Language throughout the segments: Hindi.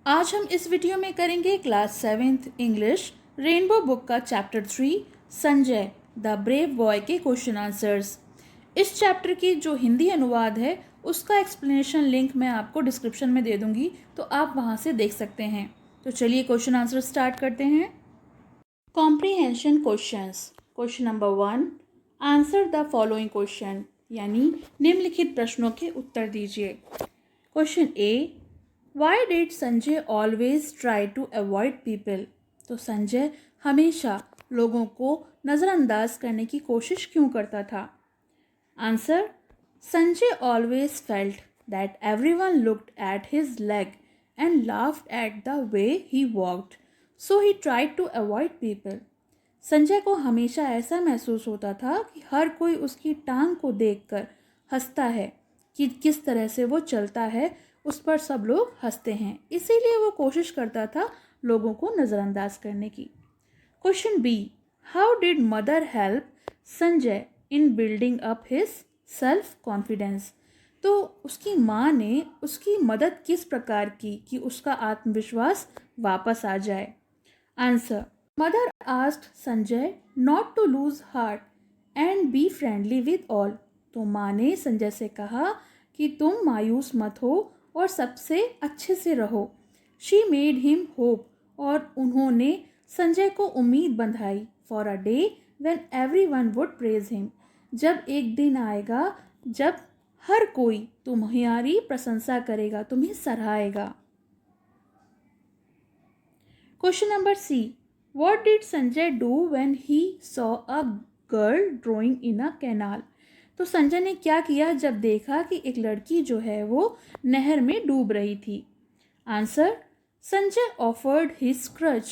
आज हम इस वीडियो में करेंगे class 7th English rainbow book का chapter 3 Sanjay the brave boy के क्वेश्चन आंसर्स। इस चैप्टर की जो हिंदी अनुवाद है उसका एक्सप्लेनेशन लिंक मैं आपको डिस्क्रिप्शन में दे दूंगी, तो आप वहां से देख सकते हैं। तो चलिए क्वेश्चन आंसर स्टार्ट करते हैं। Comprehension questions. Question number 1, answer the following question, यानी निम्नलिखित प्रश्नों के उत्तर दीजिए। Question A, why did Sanjay always try to avoid people? तो संजय हमेशा लोगों को नज़रअंदाज करने की कोशिश क्यों करता था? Answer, Sanjay always felt that everyone looked at his leg and laughed at the way he walked, so he tried to avoid people. Sanjay को हमेशा ऐसा महसूस होता था कि हर कोई उसकी टांग को देखकर हंसता है, कि किस तरह से वो चलता है उस पर सब लोग हंसते हैं, इसीलिए वो कोशिश करता था लोगों को नज़रअंदाज करने की। Question B, how did mother help Sanjay in building up his self confidence? तो उसकी माँ ने उसकी मदद किस प्रकार की कि उसका आत्मविश्वास वापस आ जाए? Answer, mother asked Sanjay not to lose heart and be friendly with all. तो माँ ने संजय से कहा कि तुम मायूस मत हो और सबसे अच्छे से रहो। शी मेड हिम होप, और उन्होंने संजय को उम्मीद बंधाई for a day when everyone would praise him, जब एक दिन आएगा जब हर कोई तुम्हारी प्रशंसा करेगा, तुम्हें सराहेगा। Question number c, what did Sanjay do when he saw a girl drawing in a canal? तो संजय ने क्या किया जब देखा कि एक लड़की जो है वो नहर में डूब रही थी? Answer, Sanjay offered his crutch.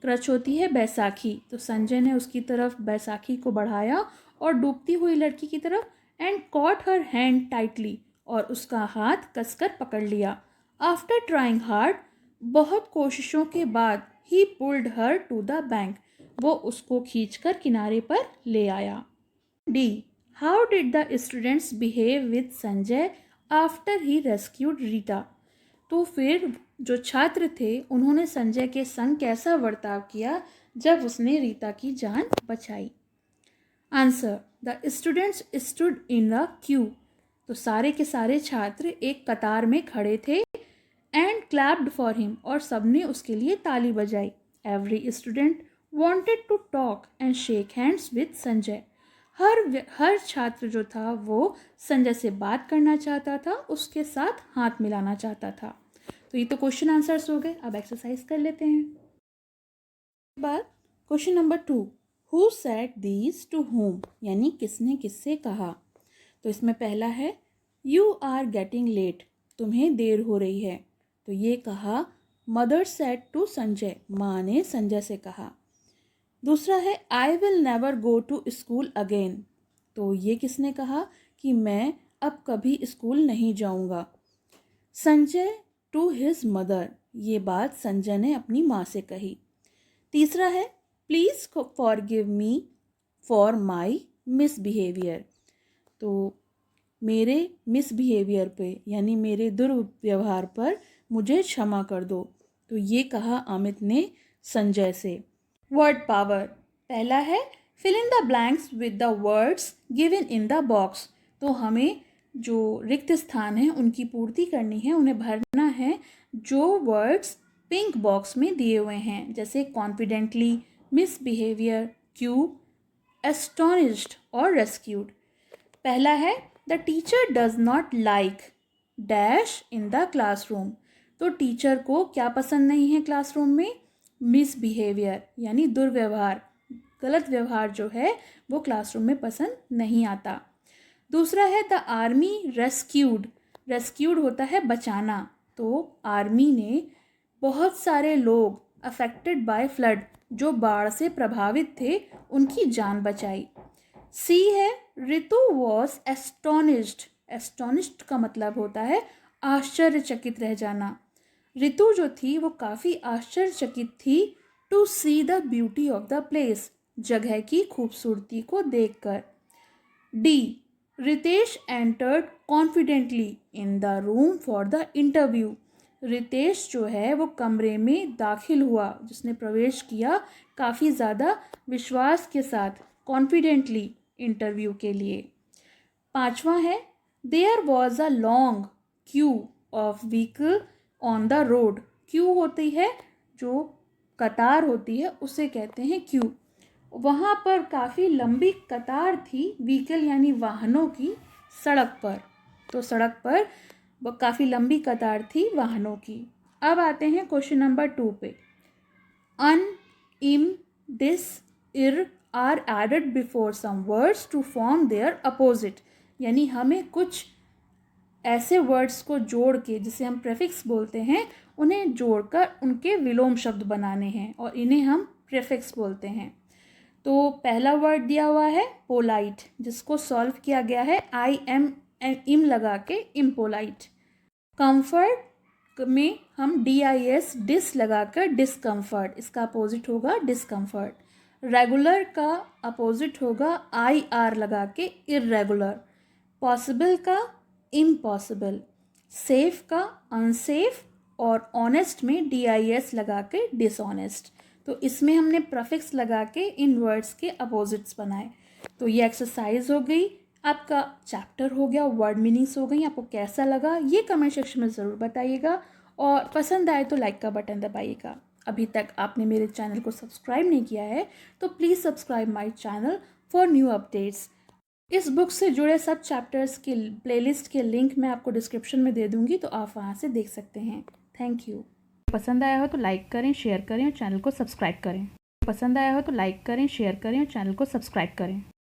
Crutch होती है बैसाखी, तो संजय ने उसकी तरफ बैसाखी को बढ़ाया और डूबती हुई लड़की की तरफ and caught her hand tightly, और उसका हाथ कसकर पकड़ लिया। आफ्टर ट्राइंग हार्ड, बहुत कोशिशों के बाद, he pulled her to the bank, वो उसको खींचकर किनारे पर ले आया। D, how did the students behave with Sanjay after he rescued Rita? तो फिर जो छात्र थे उन्होंने संजय के संग कैसा बर्ताव किया जब उसने रीता की जान बचाई? Answer, the students stood in a Q. तो सारे के सारे छात्र एक कतार में खड़े थे एंड क्लैप्ड फॉर हिम, और सबने उसके लिए ताली बजाई। Every student wanted to talk and shake hands with Sanjay. हर छात्र जो था वो संजय से बात करना चाहता था, उसके साथ हाथ मिलाना चाहता था। तो ये तो क्वेश्चन आंसर्स हो गए। अब एक्सरसाइज कर लेते हैं। बाद question number 2, who said these two home, यानी किसने किससे कहा? तो इसमें पहला है यू आर गेटिंग लेट, तुम्हें देर हो रही है। तो ये कहा मदर सेड टू संजय, माँ ने संजय से कहा। दूसरा है I will never go to school again. तो ये किसने कहा कि मैं अब कभी स्कूल नहीं जाऊंगा? संजय टू हिज मदर, ये बात संजय ने अपनी माँ से कही। तीसरा है please forgive me for my misbehaviour. तो मेरे मिसबिहेवियर पे, यानी मेरे दुर्व्यवहार पर मुझे क्षमा कर दो। तो ये कहा अमित ने संजय से। वर्ड पावर, पहला है fill in the blanks with the words given in the box. तो हमें जो रिक्त स्थान है उनकी पूर्ति करनी है, उन्हें भरना है जो वर्ड्स पिंक बॉक्स में दिए हुए हैं, जैसे कॉन्फिडेंटली, मिसबिहेवियर, क्यूब, एस्टोनिश्ड और रेस्क्यूड। पहला है the teacher does not like dash in the classroom. तो टीचर को क्या पसंद नहीं है क्लासरूम में? मिसबिहेवियर, यानी दुर्व्यवहार, गलत व्यवहार जो है वो क्लासरूम में पसंद नहीं आता। दूसरा है द आर्मी रेस्क्यूड। रेस्क्यूड होता है बचाना, तो आर्मी ने बहुत सारे लोग अफेक्टेड बाय फ्लड, जो बाढ़ से प्रभावित थे, उनकी जान बचाई। सी है ऋतु वॉज एस्टोनिश्ड। एस्टोनिश्ड का मतलब होता है आश्चर्यचकित रह जाना। ऋतु जो थी वो काफ़ी आश्चर्यचकित थी to see the beauty of the place, जगह की खूबसूरती को देखकर। D, Ritesh entered confidently in the room for the interview. Ritesh जो है वो कमरे में दाखिल हुआ, जिसने प्रवेश किया काफ़ी ज़्यादा विश्वास के साथ, कॉन्फिडेंटली इंटरव्यू के लिए। 5वां है there was a long queue of vehicle on the road. Queue होती है जो कतार होती है, उसे कहते हैं क्यू। वहाँ पर काफ़ी लंबी कतार थी व्हीकल यानी वाहनों की सड़क पर। तो सड़क पर वो काफ़ी लंबी कतार थी वाहनों की। अब आते हैं क्वेश्चन नंबर 2 पे। Un, im, dis, ir are added before some words to form their opposite. यानी हमें कुछ ऐसे वर्ड्स को जोड़ के, जिसे हम प्रेफिक्स बोलते हैं, उन्हें जोड़कर उनके विलोम शब्द बनाने हैं और इन्हें हम प्रेफिक्स बोलते हैं। तो पहला वर्ड दिया हुआ है पोलाइट, जिसको सॉल्व किया गया है आई एम इम लगा के, इम्पोलाइट। कंफर्ट में हम DIS डिस लगाकर डिसकम्फर्ट, इसका अपोजिट होगा डिसकम्फर्ट। रेगुलर का अपोजिट होगा IR लगा के, इर्रेगुलर। पॉसिबल का इम्पॉसिबल। सेफ का अनसेफ और ऑनेस्ट में DIS लगा के डिसऑनेस्ट। तो इसमें हमने प्रफिक्स लगा के इन वर्ड्स के अपोजिट्स बनाए। तो ये एक्सरसाइज हो गई, आपका चैप्टर हो गया, वर्ड मीनिंग्स हो गई। आपको कैसा लगा ये कमेंट सेक्शन में ज़रूर बताइएगा और पसंद आए तो लाइक का बटन दबाइएगा। अभी तक आपने मेरे चैनल को सब्सक्राइब नहीं किया है तो please subscribe my channel for new updates. इस बुक से जुड़े सब चैप्टर्स की प्लेलिस्ट के लिंक मैं आपको डिस्क्रिप्शन में दे दूँगी, तो आप वहाँ से देख सकते हैं। Thank you. पसंद आया हो तो लाइक करें, शेयर करें और चैनल को सब्सक्राइब करें। पसंद आया हो तो लाइक करें, शेयर करें और चैनल को सब्सक्राइब करें।